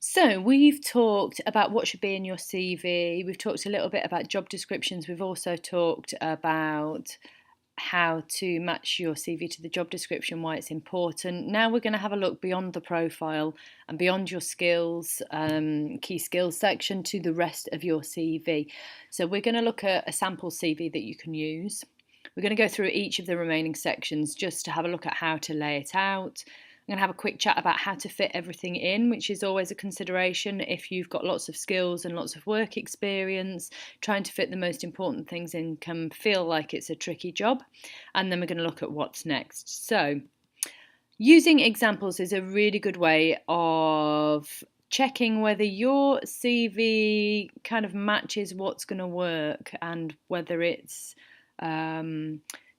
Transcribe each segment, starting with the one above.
So, we've talked about what should be in your CV. We've talked a little bit about job descriptions. We've also talked about how to match your CV to the job description, why it's important. Now, we're going to have a look beyond the profile and beyond your skills, key skills section to the rest of your CV. So, we're going to look at a sample CV that you can use. We're going to go through each of the remaining sections just to have a look at how to lay it out. I'm going to have a quick chat about how to fit everything in, which is always a consideration if you've got lots of skills and lots of work experience. Trying to fit the most important things in can feel like it's a tricky job. And then we're going to look at what's next. So, using examples is a really good way of checking whether your CV kind of matches what's going to work and whether it's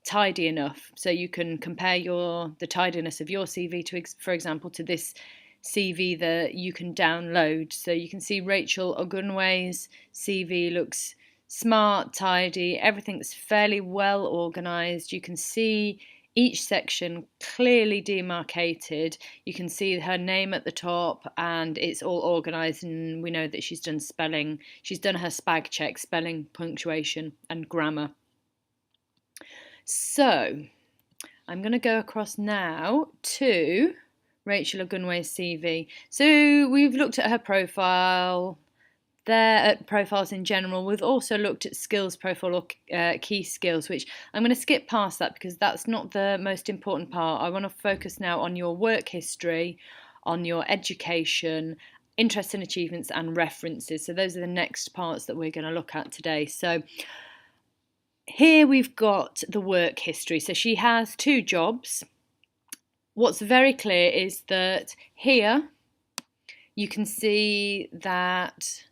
tidy enough. So you can compare the tidiness of your CV to, for example, to this CV that you can download. So you can see Rachel Ogunwe's CV looks smart, tidy, everything's fairly well organised. You can see each section clearly demarcated. You can see her name at the top and it's all organised, and we know that she's done spelling. She's done her SPAG check, spelling, punctuation and grammar. So, I'm going to go across now to Rachel Ogunwe's CV. So, we've looked at her profile, there at profiles in general. We've also looked at skills profile or key skills, which I'm going to skip past that because that's not the most important part. I want to focus now on your work history, on your education, interests and achievements, and references. So, those are the next parts that we're going to look at today. So, here we've got the work history. So she has 2 jobs. What's very clear is that here you can see that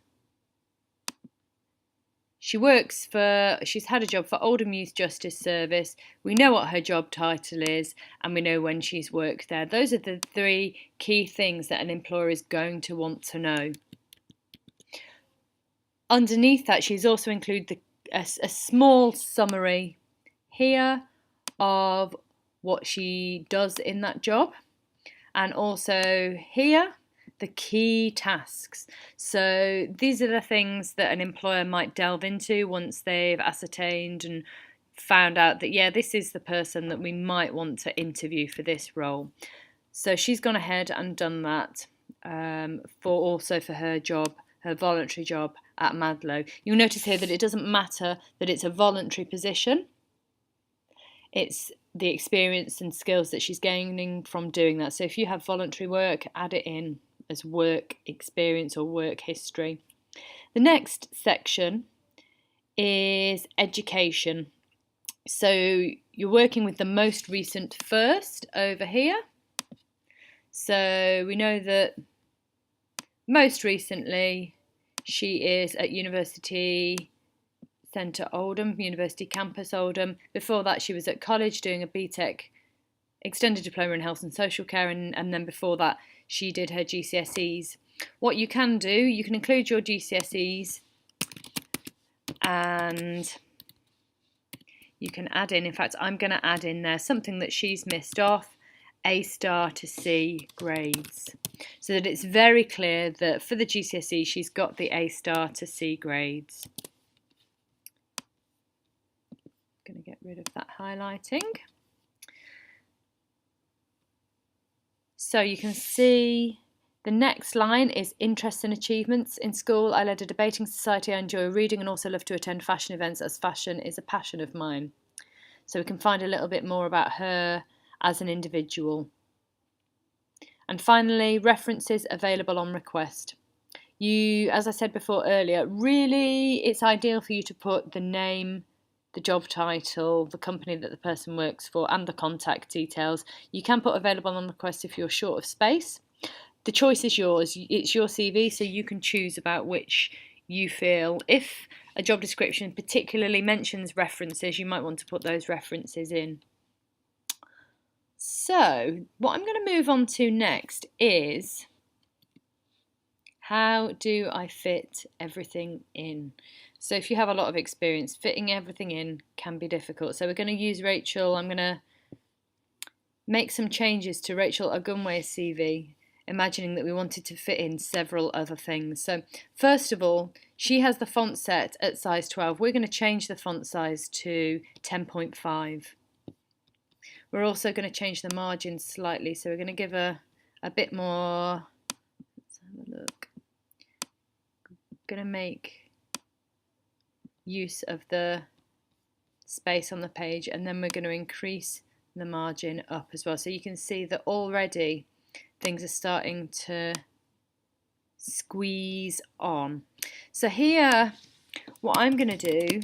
she's had a job for Oldham Youth Justice Service. We know what her job title is and we know when she's worked there. Those are the 3 key things that an employer is going to want to know. Underneath that, she's also included a small summary here of what she does in that job, and also here the key tasks. So these are the things that an employer might delve into once they've ascertained and found out that, yeah, this is the person that we might want to interview for this role. So she's gone ahead and done that for her job, her voluntary job at Madlow. You'll notice here that it doesn't matter that it's a voluntary position. It's the experience and skills that she's gaining from doing that. So if you have voluntary work, add it in as work experience or work history. The next section is education. So you're working with the most recent first over here. So we know that most recently she is at University Centre Oldham, University Campus Oldham. Before that she was at college doing a BTEC extended diploma in health and social care, and then before that she did her GCSEs. What you can do, you can include your GCSEs and you can add in fact I'm going to add in there something that she's missed off, A star to C grades, so that it's very clear that for the GCSE she's got the A star to C grades. I'm going to get rid of that highlighting. So you can see the next line is interests and achievements. In school, I led a debating society. I enjoy reading and also love to attend fashion events, as fashion is a passion of mine. So we can find a little bit more about her as an individual. And finally, references available on request. As I said before earlier, really it's ideal for you to put the name, the job title, the company that the person works for, and the contact details. You can put available on request if you're short of space. The choice is yours. It's your CV, so you can choose about which you feel. If a job description particularly mentions references, you might want to put those references in. So, what I'm going to move on to next is how do I fit everything in? So if you have a lot of experience, fitting everything in can be difficult. So we're going to use Rachel. I'm going to make some changes to Rachel Ogunwe's CV. imagining that we wanted to fit in several other things. So first of all, she has the font set at size 12. We're going to change the font size to 10.5. We're also going to change the margin slightly, so we're going to give her a bit more. Let's have a look. I'm going to make use of the space on the page, and then we're going to increase the margin up as well. So you can see that already things are starting to squeeze on. So here, what I'm going to do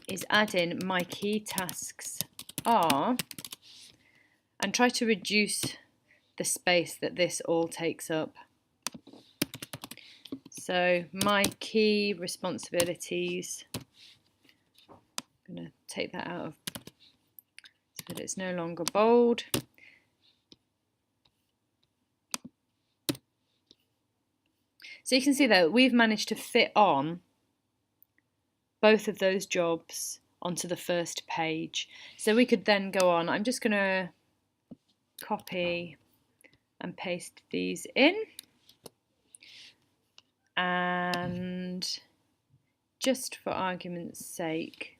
is add in my key tasks are, and try to reduce the space that this all takes up. So my key responsibilities, I'm going to take that out of so that it's no longer bold. So you can see that we've managed to fit on both of those jobs onto the first page. So we could then go on. I'm just going to copy and paste these in, and just for argument's sake,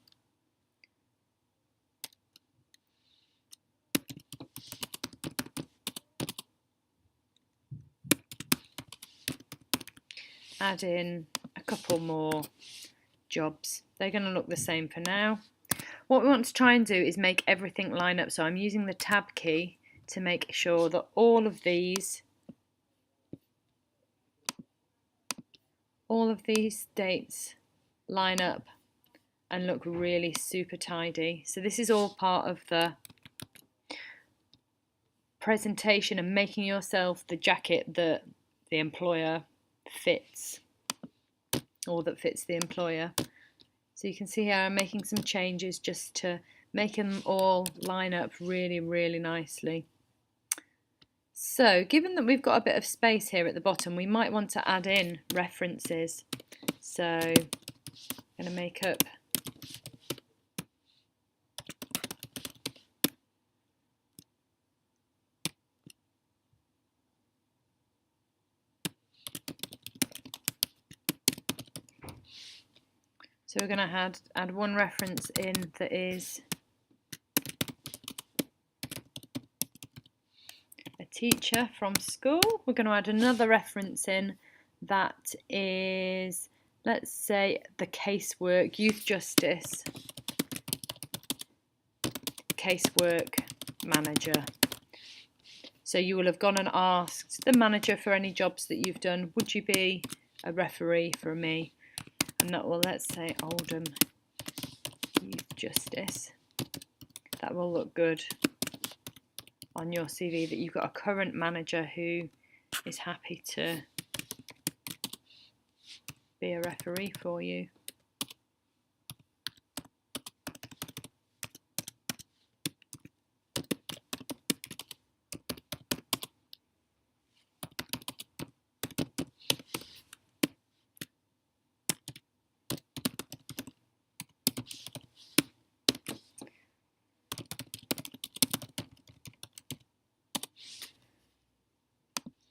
add in a couple more jobs. They're going to look the same for now. What we want to try and do is make everything line up. So I'm using the tab key to make sure that all of these dates line up and look really super tidy. So this is all part of the presentation and making yourself the jacket that the employer fits, or that fits the employer. So you can see here I'm making some changes just to make them all line up really, really nicely. So given that we've got a bit of space here at the bottom, we might want to add in references. So I'm going to make up So we're going to add one reference in that is a teacher from school. We're going to add another reference in that is, let's say, the casework, youth justice, casework manager. So you will have gone and asked the manager for any jobs that you've done, would you be a referee for me? And that will, let's say, Oldham Youth Justice. That will look good on your CV, that you've got a current manager who is happy to be a referee for you.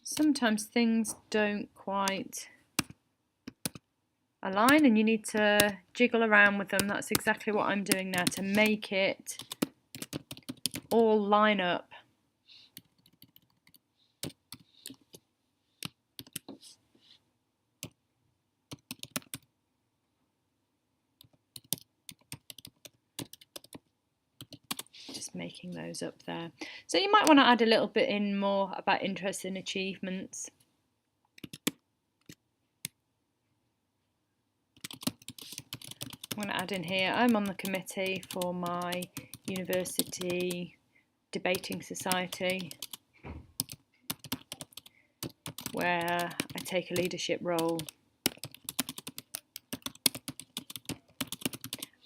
Sometimes things don't quite align and you need to jiggle around with them. That's exactly what I'm doing now to make it all line up. Just making those up there. So you might want to add a little bit in more about interests and achievements. I'm going to add in here, I'm on the committee for my university debating society, where I take a leadership role,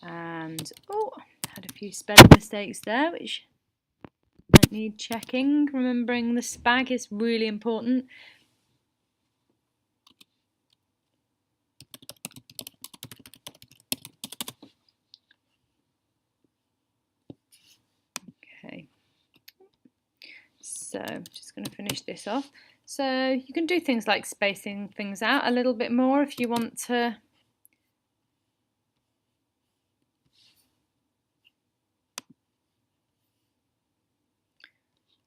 and had a few spelling mistakes there which might need checking. Remembering the spag is really important. Okay, So I'm just going to finish this off. So you can do things like spacing things out a little bit more if you want to.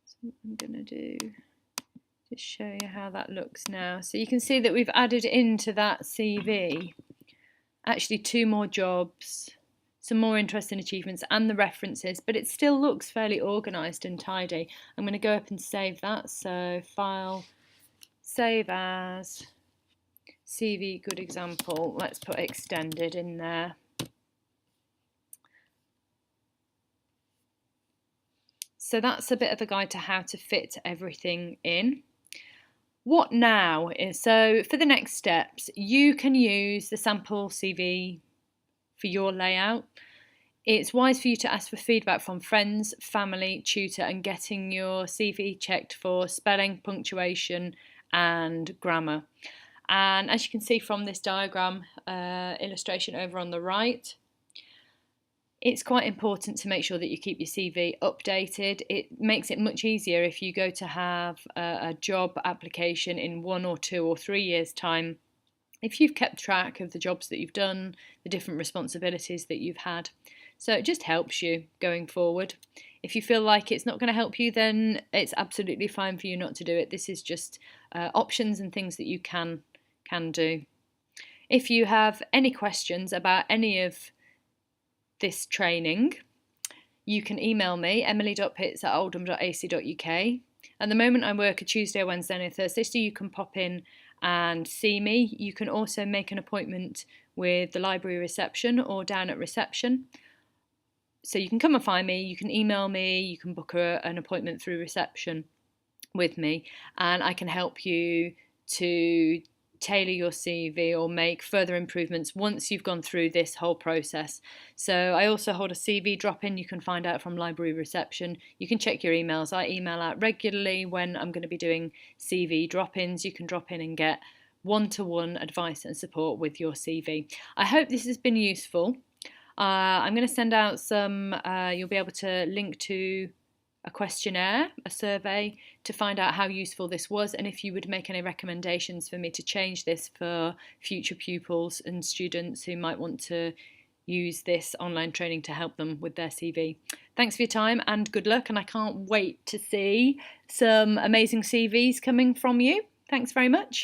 So what I'm going to do, just show you how that looks now. So you can see that we've added into that CV actually 2 more jobs, some more interesting achievements and the references, but it still looks fairly organised and tidy. I'm going to go up and save that. So File, Save As, CV Good Example. Let's put Extended in there. So that's a bit of a guide to how to fit everything in. What now is, so for the next steps, you can use the sample CV for your layout. It's wise for you to ask for feedback from friends, family, tutor, and getting your CV checked for spelling, punctuation, and grammar. And as you can see from this diagram illustration over on the right, it's quite important to make sure that you keep your CV updated. It makes it much easier if you go to have a job application in 1 or 2 or 3 years' time. If you've kept track of the jobs that you've done, the different responsibilities that you've had. So it just helps you going forward. If you feel like it's not going to help you, then it's absolutely fine for you not to do it. This is just options and things that you can do. If you have any questions about any of this training, you can email me, emily.pitts@oldham.ac.uk. At the moment I work a Tuesday, Wednesday and a Thursday, so you can pop in and see me. You can also make an appointment with the library reception or down at reception. So you can come and find me, you can email me, you can book an appointment through reception with me, and I can help you to tailor your CV or make further improvements once you've gone through this whole process. So I also hold a CV drop-in you can find out from library reception. You can check your emails. I email out regularly when I'm going to be doing CV drop-ins. You can drop in and get one-to-one advice and support with your CV. I hope this has been useful. I'm going to send out some, you'll be able to link to a questionnaire, a survey, to find out how useful this was and if you would make any recommendations for me to change this for future pupils and students who might want to use this online training to help them with their CV. Thanks for your time and good luck, and I can't wait to see some amazing CVs coming from you. Thanks very much.